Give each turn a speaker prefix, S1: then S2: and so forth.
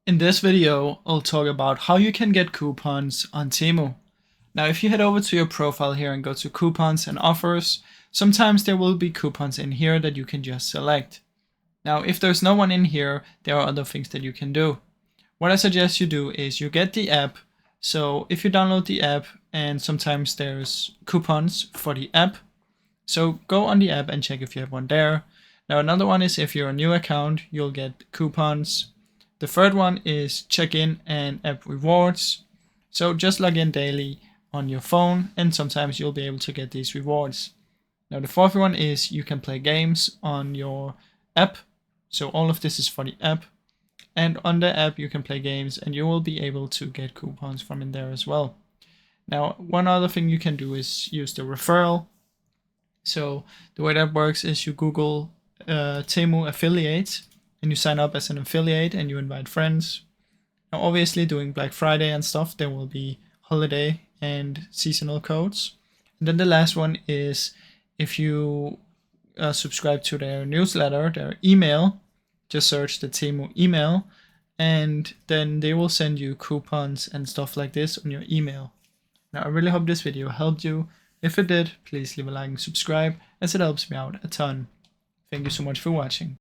S1: In this video, I'll talk about how you can get coupons on Temu. Now, if you head over to your profile here and go to coupons and offers, sometimes there will be coupons in here that you can just select. Now, if there's no one in here, there are other things that you can do. What I suggest you do is you get the app. So if you download the app, and sometimes there's coupons for the app, so go on the app and check if you have one there. Now, another one is if you're a new account, you'll get coupons. The third one is check-in and app rewards. So just log in daily on your phone and sometimes you'll be able to get these rewards. Now the fourth one is you can play games on your app. So all of this is for the app. And on the app you can play games and you will be able to get coupons from in there as well. Now one other thing you can do is use the referral. So the way that works is you Google Temu affiliate and you sign up as an affiliate and you invite friends. Now obviously during Black Friday and stuff there will be holiday and seasonal codes. And then the last one is if you subscribe to their newsletter, their email, just search the Temu email and then they will send you coupons and stuff like this on your email. Now I really hope this video helped you. If it did, please leave a like and subscribe as it helps me out a ton. Thank you so much for watching.